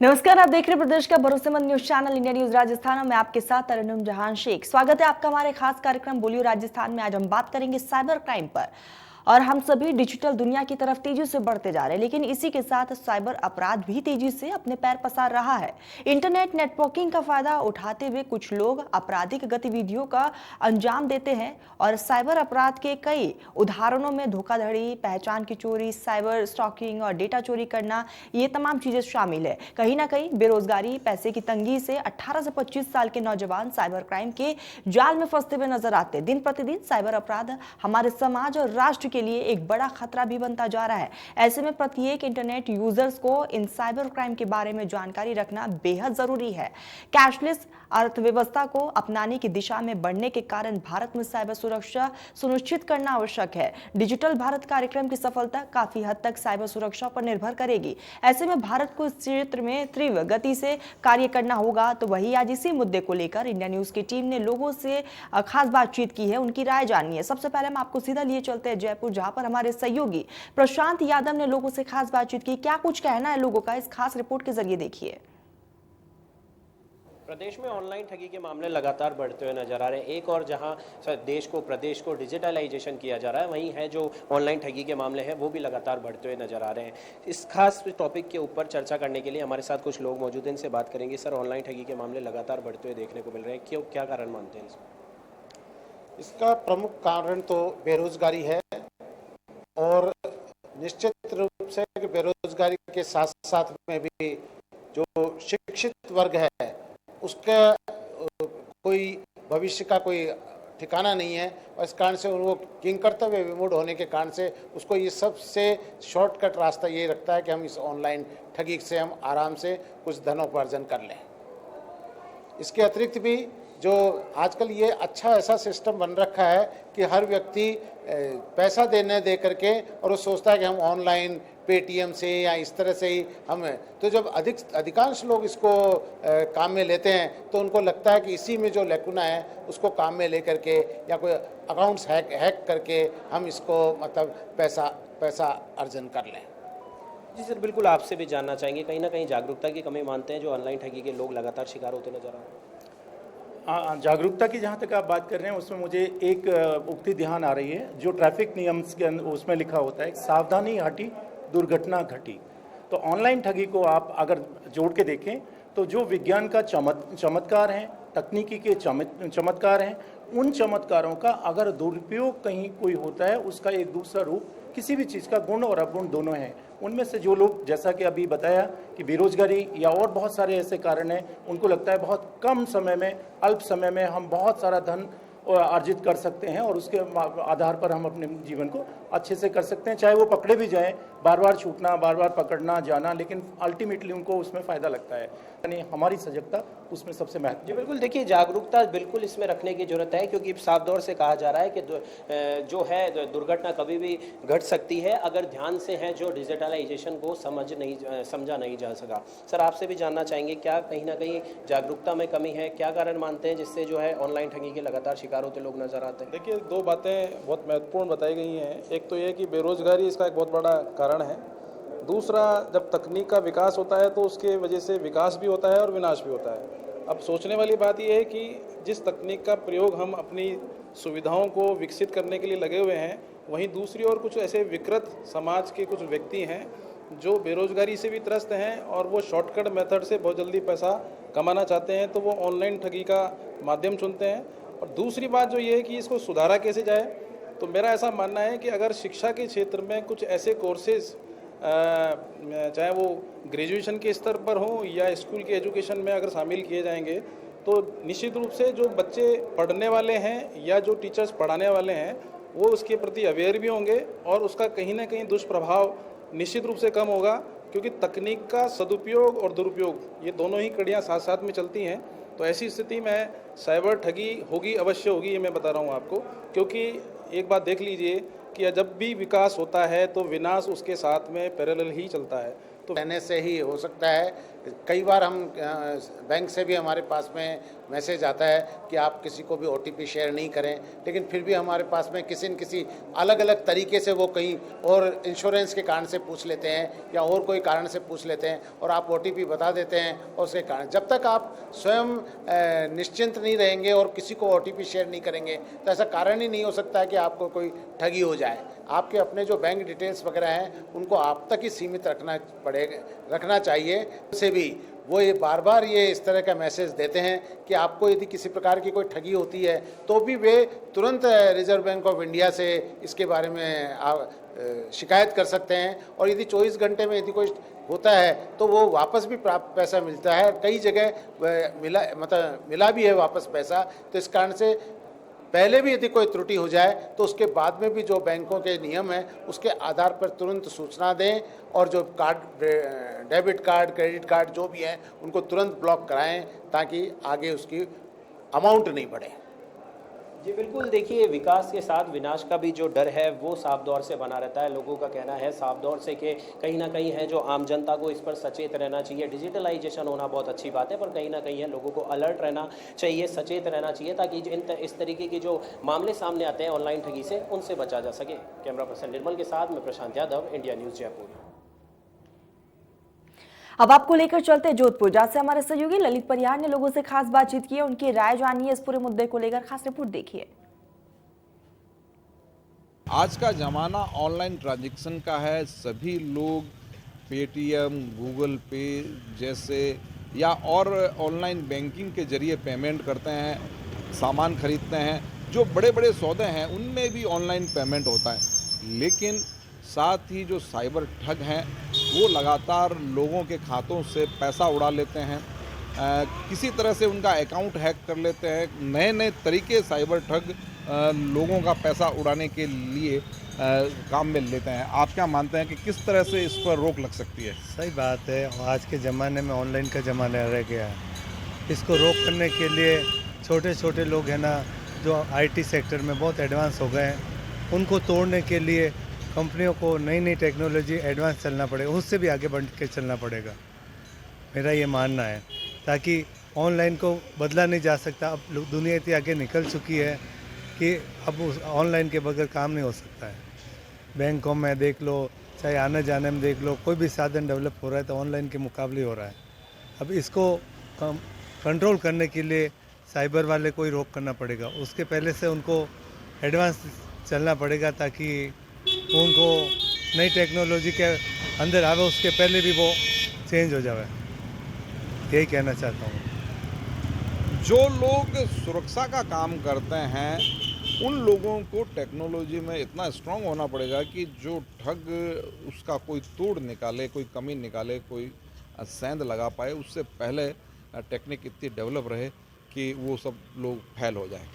नमस्कार, आप देख रहे हैं प्रदेश का भरोसेमंद news channel India news Rajasthan में आपके साथ तरन्नुम जहां शेख। स्वागत है आपका हमारे खास कार्यक्रम बोलियो राजस्थान में। आज हम बात करेंगे साइबर क्राइम पर। और हम सभी डिजिटल दुनिया की तरफ तेजी से बढ़ते जा रहे हैं, लेकिन इसी के साथ साइबर अपराध भी तेजी से अपने पैर पसार रहा है। इंटरनेट नेटवर्किंग का फायदा उठाते हुए कुछ लोग आपराधिक गतिविधियों का अंजाम देते हैं और साइबर अपराध के कई उदाहरणों में धोखाधड़ी, पहचान की चोरी, साइबर स्टॉकिंग और डेटा चोरी करना, ये तमाम चीजें शामिल है। कहीं ना कहीं बेरोजगारी, पैसे की तंगी से 18 से 25 साल के नौजवान साइबर क्राइम के जाल में फंसते हुए नजर आते हैं। दिन प्रतिदिन साइबर अपराध हमारे समाज और राष्ट्र के लिए एक बड़ा खतरा भी बनता जा रहा है। ऐसे में प्रत्येक इंटरनेट यूजर्स को इन साइबर क्राइम के बारे में जानकारी रखना बेहद जरूरी है। कैशलेस अर्थव्यवस्था को अपनाने की दिशा में बढ़ने के कारण भारत में साइबर सुरक्षा सुनिश्चित करना आवश्यक है। डिजिटल भारत कार्यक्रम की सफलता काफी हद तक साइबर सुरक्षा पर निर्भर करेगी। ऐसे में भारत को इस क्षेत्र में तीव्र गति से कार्य करना होगा। तो वही आज इसी मुद्दे को लेकर इंडिया न्यूज की टीम ने लोगों से खास बातचीत की है, उनकी राय जाननी है। सबसे पहले हम आपको सीधा लिए चलते हैं जयपुर, जहां पर हमारे सहयोगी प्रशांत यादव ने लोगों से खास बातचीत की। क्या कुछ कहना है लोगों का, इस खास रिपोर्ट के जरिए देखिए। प्रदेश में ऑनलाइन ठगी के मामले लगातार बढ़ते हुए नजर आ रहे हैं। एक और जहां प्रदेश को डिजिटलाइजेशन किया जा रहा है, वहीं है जो ऑनलाइन ठगी के मामले हैं वो भी लगातार बढ़ते हुए नजर आ रहे हैं। इस खास टॉपिक के ऊपर चर्चा करने के लिए हमारे साथ कुछ लोग मौजूद हैं, इनसे बात करेंगे। सर, ऑनलाइन ठगी के मामले लगातार बढ़ते हुए देखने को मिल रहे हैं, क्यों, क्या कारण मानते हैं इसमें? इसका प्रमुख कारण तो बेरोजगारी है और निश्चित रूप से बेरोजगारी के साथ साथ में भी जो शिक्षित वर्ग है उसका कोई भविष्य का कोई ठिकाना नहीं है और इस कारण से वो किंग कर्तव्य विमूढ़ होने के कारण से उसको ये सबसे शॉर्टकट रास्ता ये रखता है कि हम इस ऑनलाइन ठगी से हम आराम से कुछ धनोपार्जन कर लें। इसके अतिरिक्त भी जो आजकल ये अच्छा ऐसा सिस्टम बन रखा है कि हर व्यक्ति पैसा दे करके और वो सोचता है कि हम ऑनलाइन पेटीएम से या इस तरह से ही हम, तो जब अधिकांश लोग इसको काम में लेते हैं तो उनको लगता है कि इसी में जो लैकुना है उसको काम में लेकर के या कोई अकाउंट्स हैक करके हम इसको मतलब पैसा अर्जन कर लें। जी सर, बिल्कुल आपसे भी जानना चाहेंगे, कहीं ना कहीं जागरूकता की कमी मानते हैं जो ऑनलाइन ठगी के लोग लगातार शिकार होते नजर आ रहे हैं? जागरूकता की जहाँ तक आप बात कर रहे हैं उसमें मुझे एक उक्ति ध्यान आ रही है जो ट्रैफिक नियम्स के उसमें लिखा होता है, सावधानी हटी दुर्घटना घटी। तो ऑनलाइन ठगी को आप अगर जोड़ के देखें तो जो विज्ञान का चमत्कार है, तकनीकी के चमत्कार हैं, उन चमत्कारों का अगर दुरुपयोग कहीं कोई होता है उसका एक दूसरा रूप किसी भी चीज़ का गुण और अवगुण दोनों हैं। उनमें से जो लोग, जैसा कि अभी बताया कि बेरोजगारी या और बहुत सारे ऐसे कारण हैं, उनको लगता है बहुत कम समय में, अल्प समय में हम बहुत सारा धन अर्जित कर सकते हैं और उसके आधार पर हम अपने जीवन को अच्छे से कर सकते हैं, चाहे वो पकड़े भी जाएं, बार बार छूटना, बार बार पकड़ना जाना, लेकिन अल्टीमेटली उनको उसमें फ़ायदा लगता है। यानी हमारी सजगता उसमें सबसे महत्वपूर्ण। जी बिल्कुल, देखिए जागरूकता बिल्कुल इसमें रखने की जरूरत है, क्योंकि साफ तौर से कहा जा रहा है कि जो है दुर्घटना कभी भी घट सकती है अगर ध्यान से है जो डिजिटलाइजेशन को समझा नहीं जा सका। सर, आपसे भी जानना चाहेंगे, क्या कहीं ना कहीं जागरूकता में कमी है, क्या कारण मानते हैं जिससे जो है ऑनलाइन ठगी के लगातार शिकार होते लोग नजर आते हैं? देखिए, दो बातें बहुत महत्वपूर्ण बताई गई हैं। एक तो ये कि बेरोजगारी इसका एक बहुत बड़ा कारण है। दूसरा, जब तकनीक का विकास होता है तो उसके वजह से विकास भी होता है और विनाश भी होता है। अब सोचने वाली बात यह है कि जिस तकनीक का प्रयोग हम अपनी सुविधाओं को विकसित करने के लिए लगे हुए हैं, वहीं दूसरी ओर कुछ ऐसे विकृत समाज के कुछ व्यक्ति हैं जो बेरोजगारी से भी त्रस्त हैं और वो शॉर्टकट मेथड से बहुत जल्दी पैसा कमाना चाहते हैं, तो वो ऑनलाइन ठगी का माध्यम चुनते हैं। और दूसरी बात जो ये है कि इसको सुधारा कैसे जाए, तो मेरा ऐसा मानना है कि अगर शिक्षा के क्षेत्र में कुछ ऐसे कोर्सेज, चाहे वो ग्रेजुएशन के स्तर पर हो या स्कूल के एजुकेशन में अगर शामिल किए जाएंगे, तो निश्चित रूप से जो बच्चे पढ़ने वाले हैं या जो टीचर्स पढ़ाने वाले हैं वो उसके प्रति अवेयर भी होंगे और उसका कहीं ना कहीं दुष्प्रभाव निश्चित रूप से कम होगा, क्योंकि तकनीक का सदुपयोग और दुरुपयोग ये दोनों ही कड़ियाँ साथ साथ में चलती हैं। तो ऐसी स्थिति में साइबर ठगी होगी, अवश्य होगी, ये मैं बता रहा हूँ आपको, क्योंकि एक बात देख लीजिए कि जब भी विकास होता है तो विनाश उसके साथ में पैरेलल ही चलता है। तो रहने से ही हो सकता है। कई बार हम बैंक से भी हमारे पास में मैसेज आता है कि आप किसी को भी OTP शेयर नहीं करें, लेकिन फिर भी हमारे पास में किसी न किसी अलग अलग तरीके से वो कहीं और इंश्योरेंस के कारण से पूछ लेते हैं या और कोई कारण से पूछ लेते हैं और आप OTP बता देते हैं। और उसके कारण जब तक आप स्वयं निश्चिंत नहीं रहेंगे और किसी को OTP शेयर नहीं करेंगे तो ऐसा कारण ही नहीं हो सकता है कि आपको कोई ठगी हो जाए। आपके अपने जो बैंक डिटेल्स वगैरह हैं उनको आप तक ही सीमित रखना चाहिए। से भी वो ये बार बार ये इस तरह का मैसेज देते हैं कि आपको यदि किसी प्रकार की कोई ठगी होती है तो भी वे तुरंत रिजर्व बैंक ऑफ इंडिया से इसके बारे में शिकायत कर सकते हैं और यदि 24 घंटे में यदि कोई होता है तो वो वापस भी प्राप्त पैसा मिलता है। कई जगह मिला भी है वापस पैसा। तो इस कारण से पहले भी यदि कोई त्रुटि हो जाए तो उसके बाद में भी जो बैंकों के नियम हैं उसके आधार पर तुरंत सूचना दें और जो card, debit card, credit card जो भी हैं उनको तुरंत ब्लॉक कराएं ताकि आगे उसकी अमाउंट नहीं बढ़े। जी बिल्कुल, देखिए विकास के साथ विनाश का भी जो डर है वो साफ दौर से बना रहता है। लोगों का कहना है साफ दौर से कि कहीं ना कहीं है जो आम जनता को इस पर सचेत रहना चाहिए। डिजिटलाइजेशन होना बहुत अच्छी बात है पर कहीं ना कहीं है लोगों को अलर्ट रहना चाहिए, सचेत रहना चाहिए ताकि इस तरीके के जो मामले सामने आते हैं ऑनलाइन ठगी से उनसे बचा जा सके। कैमरा पर्सन निर्मल के साथ मैं प्रशांत यादव, इंडिया न्यूज़ जयपुर। अब आपको लेकर चलते हैं जोधपुर, जहां से हमारे सहयोगी ललित परिहार ने लोगों से खास बातचीत की है। उनकी राय जानिए, इस पूरे मुद्दे को लेकर खास रिपोर्ट देखिए। आज का ज़माना ऑनलाइन ट्रांजैक्शन का है। सभी लोग पेटीएम, गूगल पे जैसे या और ऑनलाइन बैंकिंग के जरिए पेमेंट करते हैं, सामान खरीदते हैं। जो बड़े बड़े सौदे हैं उनमें भी ऑनलाइन पेमेंट होता है। लेकिन साथ ही जो साइबर ठग हैं वो लगातार लोगों के खातों से पैसा उड़ा लेते हैं, किसी तरह से उनका अकाउंट हैक कर लेते हैं। नए नए तरीके साइबर ठग लोगों का पैसा उड़ाने के लिए काम में लेते हैं। आप क्या मानते हैं कि किस तरह से इस पर रोक लग सकती है? सही बात है, आज के ज़माने में ऑनलाइन का ज़माना रह गया है। इसको रोक करने के लिए छोटे छोटे लोग हैं ना जो IT सेक्टर में बहुत एडवांस हो गए हैं, उनको तोड़ने के लिए कंपनियों को नई नई टेक्नोलॉजी एडवांस चलना पड़ेगा, उससे भी आगे बढ़ के चलना पड़ेगा, मेरा ये मानना है। ताकि ऑनलाइन को बदला नहीं जा सकता। अब दुनिया इतनी आगे निकल चुकी है कि अब उस ऑनलाइन के बगैर काम नहीं हो सकता है। बैंकों में देख लो, चाहे आने जाने में देख लो, कोई भी साधन डेवलप हो रहा है तो ऑनलाइन के मुकाबले हो रहा है। अब इसको कंट्रोल करने के लिए साइबर वाले को ही रोक करना पड़ेगा। उसके पहले से उनको एडवांस चलना पड़ेगा ताकि उनको नई टेक्नोलॉजी के अंदर आवे, उसके पहले भी वो चेंज हो जाए। यही कहना चाहता हूँ। जो लोग सुरक्षा का काम करते हैं उन लोगों को टेक्नोलॉजी में इतना स्ट्रांग होना पड़ेगा कि जो ठग उसका कोई तोड़ निकाले, कोई कमी निकाले, कोई सेंध लगा पाए, उससे पहले टेक्निक इतनी डेवलप रहे कि वो सब लोग फेल हो जाए।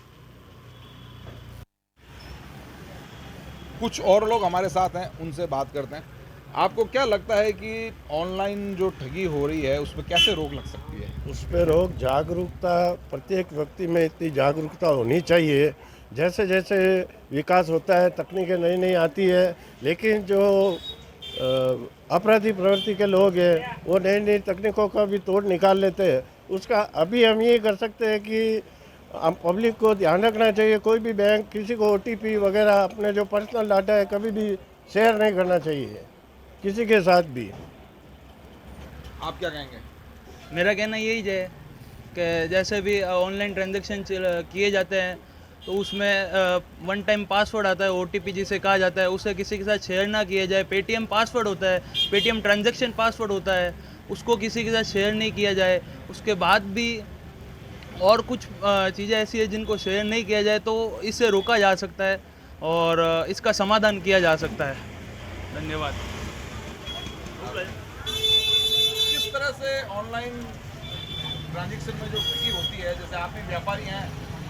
कुछ और लोग हमारे साथ हैं, उनसे बात करते हैं। आपको क्या लगता है कि ऑनलाइन जो ठगी हो रही है उस पर कैसे रोक लग सकती है? उस पर रोक, जागरूकता, प्रत्येक व्यक्ति में इतनी जागरूकता होनी चाहिए। जैसे जैसे विकास होता है, तकनीकें नई नई आती है, लेकिन जो अपराधी प्रवृत्ति के लोग हैं वो नई नई तकनीकों का भी तोड़ निकाल लेते हैं। उसका अभी हम ये कर सकते हैं कि हम पब्लिक को ध्यान रखना चाहिए, कोई भी बैंक किसी को OTP वगैरह अपने जो पर्सनल डाटा है कभी भी शेयर नहीं करना चाहिए किसी के साथ भी। आप क्या कहेंगे? मेरा कहना यही है कि जैसे भी ऑनलाइन ट्रांजैक्शन किए जाते हैं तो उसमें वन टाइम पासवर्ड आता है, OTP जिसे कहा जाता है, उसे किसी के साथ शेयर ना किया जाए। पेटीएम पासवर्ड होता है, पेटीएम ट्रांजैक्शन पासवर्ड होता है, उसको किसी के साथ शेयर नहीं किया जाए। उसके बाद भी और कुछ चीज़ें ऐसी है जिनको शेयर नहीं किया जाए तो इससे रोका जा सकता है और इसका समाधान किया जा सकता है। धन्यवाद। किस तरह से ऑनलाइन ट्रांजैक्शन में जो ठगी होती है, जैसे आप भी व्यापारी हैं,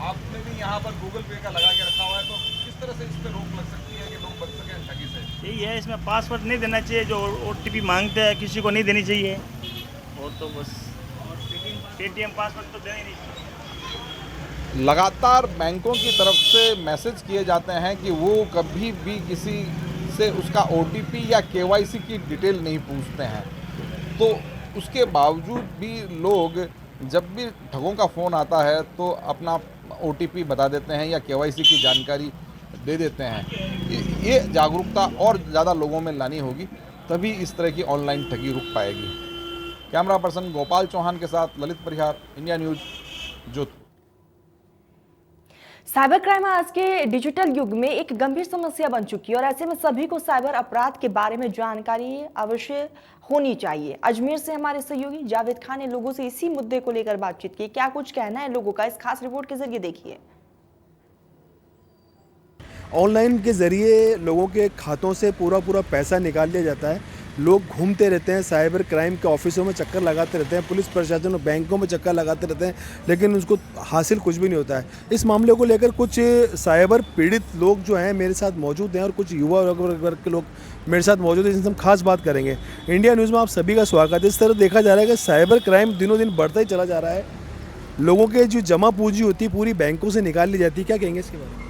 आपने भी यहाँ पर गूगल पे का लगा के रखा हुआ है, तो किस तरह से इस पर रोक लग सकती है कि लोग बच सकें ठगी से? यही है, इसमें पासवर्ड नहीं देना चाहिए, जो OTP मांगते हैं किसी को नहीं देनी चाहिए। और तो बस पेटीएम पासवर्ड तो देना ही नहीं चाहिए। लगातार बैंकों की तरफ से मैसेज किए जाते हैं कि वो कभी भी किसी से उसका OTP या KYC की डिटेल नहीं पूछते हैं, तो उसके बावजूद भी लोग जब भी ठगों का फ़ोन आता है तो अपना OTP बता देते हैं या KYC की जानकारी दे देते हैं। ये जागरूकता और ज़्यादा लोगों में लानी होगी, तभी इस तरह की ऑनलाइन ठगी रुक पाएगी। कैमरा पर्सन गोपाल चौहान के साथ Lalit Parihar, India news, Jodhpur. Cyber crime आज के डिजिटल युग में एक गंभीर समस्या बन चुकी है और ऐसे में सभी को साइबर अपराध के बारे में जानकारी अवश्य होनी चाहिए। अजमेर से हमारे सहयोगी जावेद खान ने लोगों से इसी मुद्दे को लेकर बातचीत की। क्या कुछ कहना है लोगों का, इस खास रिपोर्ट के जरिए देखिए। ऑनलाइन के ज़रिए लोगों के खातों से पूरा पैसा निकाल लिया जाता है। लोग घूमते रहते हैं, साइबर क्राइम के ऑफिसों में चक्कर लगाते रहते हैं, पुलिस प्रशासन और बैंकों में चक्कर लगाते रहते हैं, लेकिन उसको हासिल कुछ भी नहीं होता है। इस मामले को लेकर कुछ साइबर पीड़ित लोग जो हैं मेरे साथ मौजूद हैं और कुछ युवा वर्ग के लोग मेरे साथ मौजूद हैं, जिनसे हम खास बात करेंगे। इंडिया न्यूज़ में आप सभी का स्वागत है। इस तरह देखा जा रहा है कि साइबर क्राइम दिनों दिन बढ़ता ही चला जा रहा है। लोगों के जो जमा पूंजी होती है पूरी बैंकों से निकाल ली जाती है। क्या कहेंगे इसके बारे में?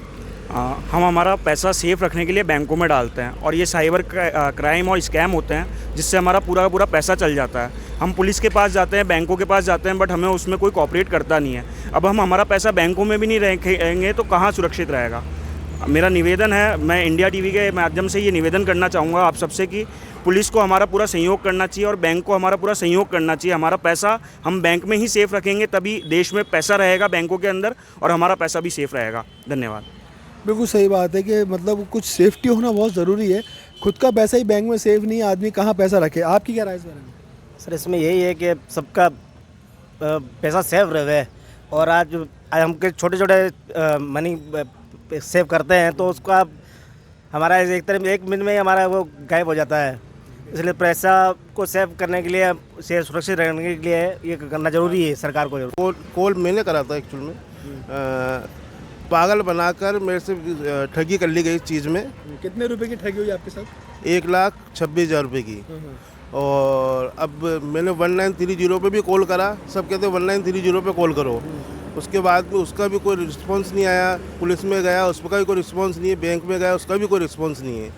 हम हमारा पैसा सेफ रखने के लिए बैंकों में डालते हैं और ये साइबर क्राइम और स्कैम होते हैं जिससे हमारा पूरा पैसा चल जाता है। हम पुलिस के पास जाते हैं, बैंकों के पास जाते हैं, बट हमें उसमें कोई कोऑपरेट करता नहीं है। अब हम हमारा पैसा बैंकों में भी नहीं रखेंगे तो कहाँ सुरक्षित रहेगा। मेरा निवेदन है, मैं इंडिया टीवी के माध्यम से ये निवेदन करना चाहूँगा आप सबसे कि पुलिस को हमारा पूरा सहयोग करना चाहिए और बैंक को हमारा पूरा सहयोग करना चाहिए। हमारा पैसा हम बैंक में ही सेफ रखेंगे तभी देश में पैसा रहेगा बैंकों के अंदर और हमारा पैसा भी सेफ रहेगा। धन्यवाद। बिल्कुल सही बात है कि मतलब कुछ सेफ्टी होना बहुत ज़रूरी है। खुद का पैसा ही बैंक में सेफ नहीं है, आदमी कहाँ पैसा रखे। आपकी क्या राय इस बारे में? सर इसमें यही है कि सबका पैसा सेफ रहे और आज हम छोटे छोटे मनी सेव करते हैं तो उसका हमारा एक तरह एक मिनट में हमारा वो गायब हो जाता है। इसलिए पैसा को सेव करने के लिए, से सुरक्षित रहने के लिए ये करना जरूरी है सरकार को। कॉल मैंने करा था एक्चुअल में, पागल बनाकर मेरे से ठगी कर ली गई चीज़ में। कितने रुपए की ठगी हुई आपके साथ? 1,26,000 रुपये की। और अब मैंने 1930 पे भी कॉल करा, सब कहते 1930 पे कॉल करो। उसके बाद भी उसका भी कोई रिस्पांस नहीं आया। पुलिस में गया, उसका भी कोई रिस्पांस नहीं है। बैंक में गया, उसका भी कोई रिस्पांस नहीं है।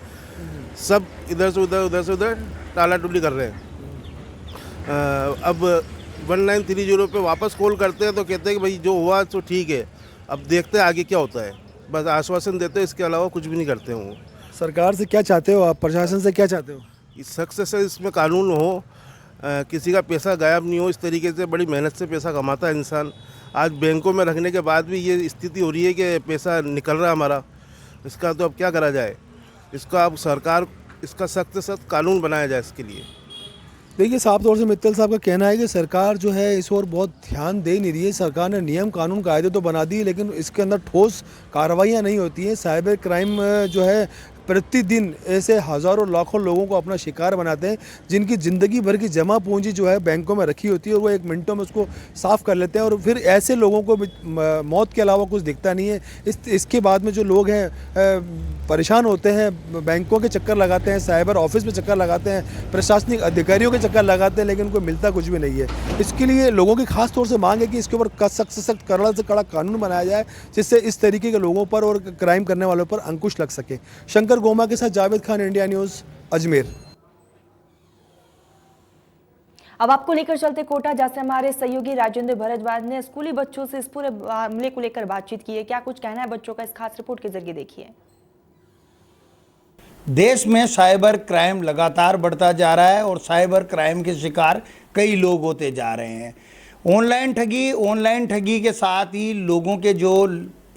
सब इधर से उधर टाला टुली कर रहे हैं। अब 1930 पे वापस कॉल करते हैं तो कहते हैं कि भाई जो हुआ तो ठीक है, अब देखते हैं आगे क्या होता है। बस आश्वासन देते हैं, इसके अलावा कुछ भी नहीं करते हैं वो। सरकार से क्या चाहते हो आप, प्रशासन से क्या चाहते हो? सख्त से इसमें कानून हो, किसी का पैसा गायब नहीं हो। इस तरीके से बड़ी मेहनत से पैसा कमाता है इंसान। आज बैंकों में रखने के बाद भी ये स्थिति हो रही है कि पैसा निकल रहा है हमारा। इसका तो अब क्या करा जाए, इसका अब सरकार इसका सख्त से सख्त कानून बनाया जाए इसके लिए। देखिए, साफ तौर से मित्तल साहब का कहना है कि सरकार जो है इस ओर बहुत ध्यान दे नहीं रही है। सरकार ने नियम कानून कायदे तो बना दिए लेकिन इसके अंदर ठोस कार्रवाइयाँ नहीं होती हैं। साइबर क्राइम जो है प्रतिदिन ऐसे हज़ारों लाखों लोगों को अपना शिकार बनाते हैं जिनकी ज़िंदगी भर की जमा पूंजी जो है बैंकों में रखी होती है और वो एक मिनटों में उसको साफ़ कर लेते हैं और फिर ऐसे लोगों को मौत के अलावा कुछ दिखता नहीं है। इसके बाद में जो लोग हैं परेशान होते हैं, बैंकों के चक्कर लगाते हैं, साइबर ऑफिस में चक्कर लगाते हैं, प्रशासनिक अधिकारियों के चक्कर लगाते हैं, लेकिन उनको मिलता कुछ भी नहीं है। इसके लिए लोगों की खास तौर से मांग है कि इसके ऊपर सख्त से सख्त, कड़ा से कड़ा कानून बनाया जाए जिससे इस तरीके के लोगों पर और क्राइम करने वालों पर अंकुश लग सके। शंकर गोमा के साथ जावेद खान, इंडिया न्यूज़, अजमेर। अब आपको लेकर चलते कोटा, जैसे हमारे सहयोगी राजेंद्र भारद्वाज ने स्कूली बच्चों से इस पूरे मामले को लेकर बातचीत की है। क्या कुछ कहना है बच्चों का, इस खास रिपोर्ट के जरिए देखिए। देश में साइबर क्राइम लगातार बढ़ता जा रहा है और साइबर क्राइम के शिकार कई लोग होते जा रहे हैं। ऑनलाइन ठगी के साथ ही लोगों के जो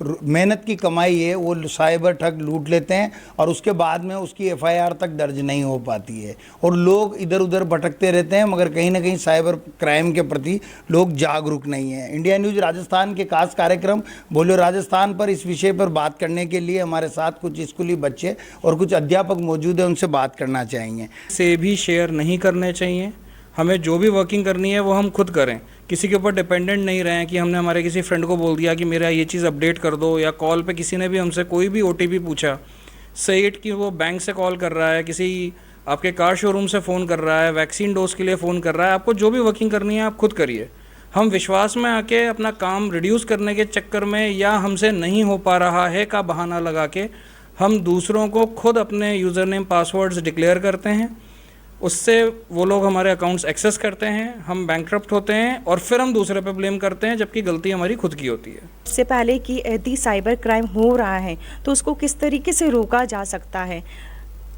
मेहनत की कमाई है वो साइबर ठग लूट लेते हैं और उसके बाद में उसकी FIR तक दर्ज नहीं हो पाती है और लोग इधर उधर भटकते रहते हैं, मगर कहीं ना कहीं साइबर क्राइम के प्रति लोग जागरूक नहीं हैं। इंडिया न्यूज़ राजस्थान के खास कार्यक्रम बोलो राजस्थान पर इस विषय पर बात करने के लिए हमारे साथ कुछ स्कूली बच्चे और कुछ अध्यापक मौजूद हैं, उनसे बात करना चाहेंगे। से भी शेयर नहीं करने चाहिए। हमें जो भी वर्किंग करनी है वो हम खुद करें, किसी के ऊपर डिपेंडेंट नहीं रहें कि हमने हमारे किसी फ्रेंड को बोल दिया कि मेरा ये चीज़ अपडेट कर दो, या कॉल पे किसी ने भी हमसे कोई भी OTP पूछा, सही कि वो बैंक से कॉल कर रहा है, किसी आपके कार शोरूम से फ़ोन कर रहा है, वैक्सीन डोज के लिए फ़ोन कर रहा है, आपको जो भी वर्किंग करनी है आप खुद करिए। हम विश्वास में आके अपना काम रिड्यूस करने के चक्कर में या हमसे नहीं हो पा रहा है का बहाना लगा के हम दूसरों को खुद अपने यूज़र नेम पासवर्ड्स डिक्लेयर करते हैं उससे वो लोग हमारे अकाउंट्स एक्सेस करते हैं, हम बैंकक्रप्ट होते हैं और फिर हम दूसरे पे ब्लेम करते हैं, जबकि गलती हमारी खुद की होती है। इससे पहले कि यदि साइबर क्राइम हो रहा है तो उसको किस तरीके से रोका जा सकता है?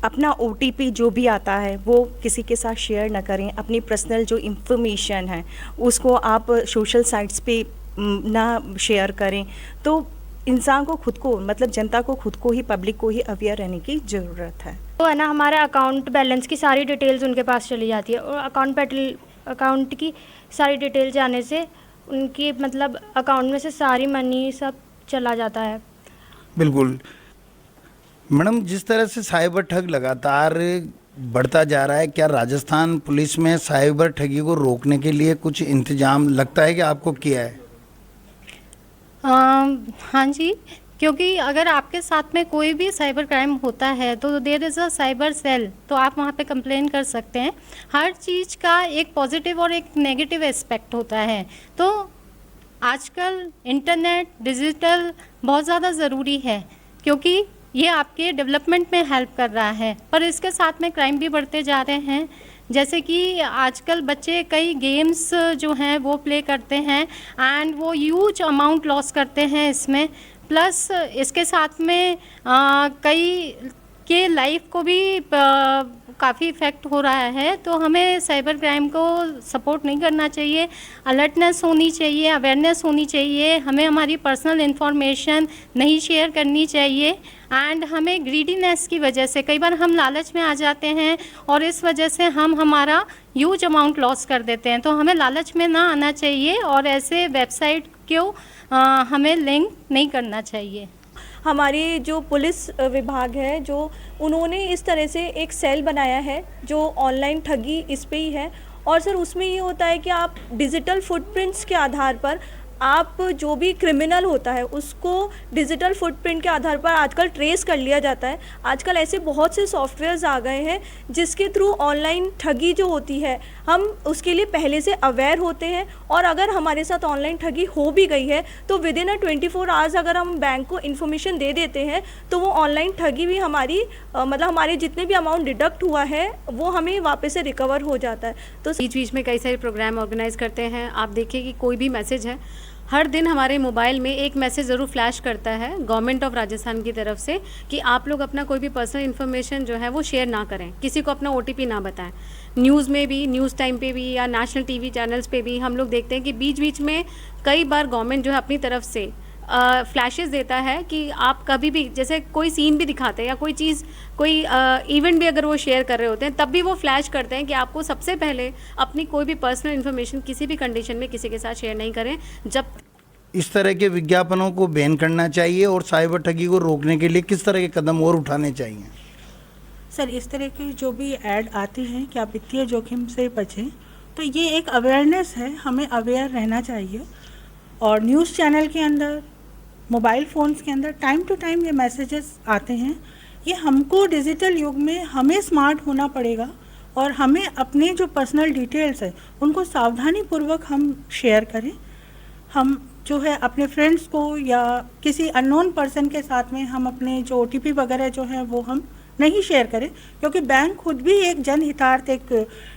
अपना OTP जो भी आता है वो किसी के साथ शेयर ना करें। अपनी पर्सनल जो इंफॉर्मेशन है उसको आप सोशल साइट्स पे ना शेयर करें। तो इंसान को खुद को, मतलब जनता को खुद को ही, पब्लिक को ही अवेयर रहने की ज़रूरत है। तो है ना, हमारे अकाउंट बैलेंस की सारी डिटेल्स उनके पास चली जाती है और अकाउंट की सारी डिटेल जाने से उनकी मतलब अकाउंट में से सारी मनी सब चला जाता है। बिल्कुल मैडम, जिस तरह से साइबर ठग लगातार बढ़ता जा रहा है, क्या राजस्थान पुलिस में साइबर ठगी को रोकने के लिए कुछ इंतजाम लगता है कि आपको किया है? हाँ जी, क्योंकि अगर आपके साथ में कोई भी साइबर क्राइम होता है तो there is a cyber cell, तो आप वहाँ पे कंप्लेन कर सकते हैं। हर चीज़ का एक पॉजिटिव और एक नेगेटिव एस्पेक्ट होता है। तो आजकल इंटरनेट डिजिटल बहुत ज़्यादा ज़रूरी है क्योंकि ये आपके डेवलपमेंट में हेल्प कर रहा है, पर इसके साथ में क्राइम भी बढ़ते जा रहे हैं। जैसे कि आजकल बच्चे कई गेम्स जो हैं वो प्ले करते हैं एंड वो ह्यूज अमाउंट लॉस करते हैं इसमें। प्लस इसके साथ में कई के लाइफ को भी काफ़ी इफ़ेक्ट हो रहा है। तो हमें साइबर क्राइम को सपोर्ट नहीं करना चाहिए, अलर्टनेस होनी चाहिए, अवेयरनेस होनी चाहिए। हमें हमारी पर्सनल इन्फॉर्मेशन नहीं शेयर करनी चाहिए एंड हमें ग्रीडीनेस की वजह से कई बार हम लालच में आ जाते हैं और इस वजह से हम हमारा ह्यूज अमाउंट लॉस कर देते हैं। तो हमें लालच में ना आना चाहिए और ऐसे वेबसाइट को हमें लिंक नहीं करना चाहिए। हमारी जो पुलिस विभाग है, जो उन्होंने इस तरह से एक सेल बनाया है जो ऑनलाइन ठगी इस पे ही है। और सर उसमें ये होता है कि आप डिजिटल फुटप्रिंट्स के आधार पर आप जो भी क्रिमिनल होता है उसको डिजिटल फुटप्रिंट के आधार पर आजकल ट्रेस कर लिया जाता है। आजकल ऐसे बहुत से सॉफ्टवेयर्स आ गए हैं जिसके थ्रू ऑनलाइन ठगी जो होती है हम उसके लिए पहले से अवेयर होते हैं और अगर हमारे साथ ऑनलाइन ठगी हो भी गई है तो विद इन 24 आवर्स अगर हम बैंक को इन्फॉर्मेशन दे देते हैं तो वो ऑनलाइन ठगी भी हमारी मतलब हमारे जितने भी अमाउंट डिडक्ट हुआ है वो हमें वापस से रिकवर हो जाता है। तो बीच बीच में कई सारे प्रोग्राम ऑर्गेनाइज करते हैं। आप देखिए कि कोई भी मैसेज है, हर दिन हमारे मोबाइल में एक मैसेज ज़रूर फ्लैश करता है गवर्नमेंट ऑफ राजस्थान की तरफ से कि आप लोग अपना कोई भी पर्सनल इन्फॉर्मेशन जो है वो शेयर ना करें, किसी को अपना OTP ना बताएं। न्यूज़ में भी, न्यूज़ टाइम पे भी या नेशनल TV चैनल्स पे भी हम लोग देखते हैं कि बीच बीच में कई बार गवर्नमेंट जो है अपनी तरफ से फ्लैशेस देता है कि आप कभी भी, जैसे कोई सीन भी दिखाते हैं या कोई चीज़, कोई इवेंट भी अगर वो शेयर कर रहे होते हैं तब भी वो फ्लैश करते हैं कि आपको सबसे पहले अपनी कोई भी पर्सनल इन्फॉर्मेशन किसी भी कंडीशन में किसी के साथ शेयर नहीं करें। जब इस तरह के विज्ञापनों को बैन करना चाहिए और साइबर ठगी को रोकने के लिए किस तरह के कदम और उठाने चाहिए? सर इस तरह की जो भी ऐड आती हैं कि आप वित्तीय जोखिम से बचें, तो ये एक अवेयरनेस है, हमें अवेयर रहना चाहिए। और न्यूज़ चैनल के अंदर, मोबाइल फ़ोन्स के अंदर टाइम टू टाइम ये मैसेजेस आते हैं। ये हमको डिजिटल युग में हमें स्मार्ट होना पड़ेगा और हमें अपने जो पर्सनल डिटेल्स है उनको सावधानी पूर्वक हम शेयर करें। हम जो है अपने फ्रेंड्स को या किसी अननोन पर्सन के साथ में हम अपने जो OTP वगैरह जो है वो हम नहीं शेयर करें, क्योंकि बैंक खुद भी एक जनहितार्थ एक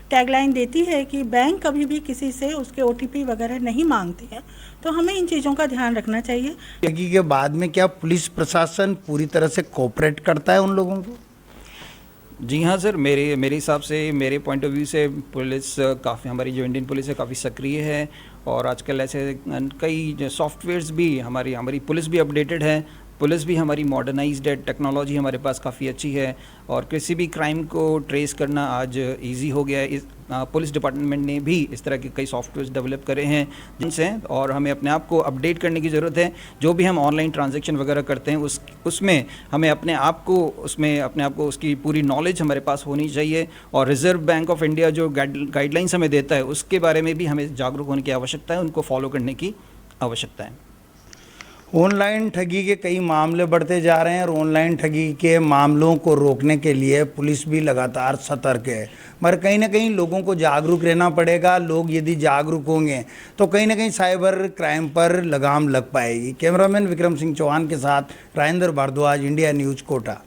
टैगलाइन देती है कि बैंक कभी भी किसी से उसके OTP वगैरह नहीं मांगते हैं। तो हमें इन चीज़ों का ध्यान रखना चाहिए। ठगी के बाद में क्या पुलिस प्रशासन पूरी तरह से कोऑपरेट करता है उन लोगों को? जी हाँ सर, मेरे हिसाब से, मेरे पॉइंट ऑफ व्यू से पुलिस काफ़ी, हमारी जो इंडियन पुलिस है काफ़ी सक्रिय है और आजकल ऐसे कई सॉफ्टवेयर्स भी, हमारी पुलिस भी अपडेटेड है, पुलिस भी हमारी मॉडर्नाइज्ड है, टेक्नोलॉजी हमारे पास काफ़ी अच्छी है और किसी भी क्राइम को ट्रेस करना आज इजी हो गया है। पुलिस डिपार्टमेंट ने भी इस तरह के कई सॉफ्टवेयर डेवलप करे हैं जिनसे, और हमें अपने आप को अपडेट करने की ज़रूरत है। जो भी हम ऑनलाइन ट्रांजैक्शन वगैरह करते हैं उसमें हमें अपने आप को उसकी पूरी नॉलेज हमारे पास होनी चाहिए और रिजर्व बैंक ऑफ इंडिया जो गाइडलाइंस हमें देता है उसके बारे में भी हमें जागरूक होने की आवश्यकता है, उनको फॉलो करने की आवश्यकता है। ऑनलाइन ठगी के कई मामले बढ़ते जा रहे हैं और ऑनलाइन ठगी के मामलों को रोकने के लिए पुलिस भी लगातार सतर्क है, मगर कहीं ना कहीं लोगों को जागरूक रहना पड़ेगा। लोग यदि जागरूक होंगे तो कहीं ना कहीं साइबर क्राइम पर लगाम लग पाएगी। कैमरामैन विक्रम सिंह चौहान के साथ राजेंद्र भारद्वाज, इंडिया न्यूज़, कोटा।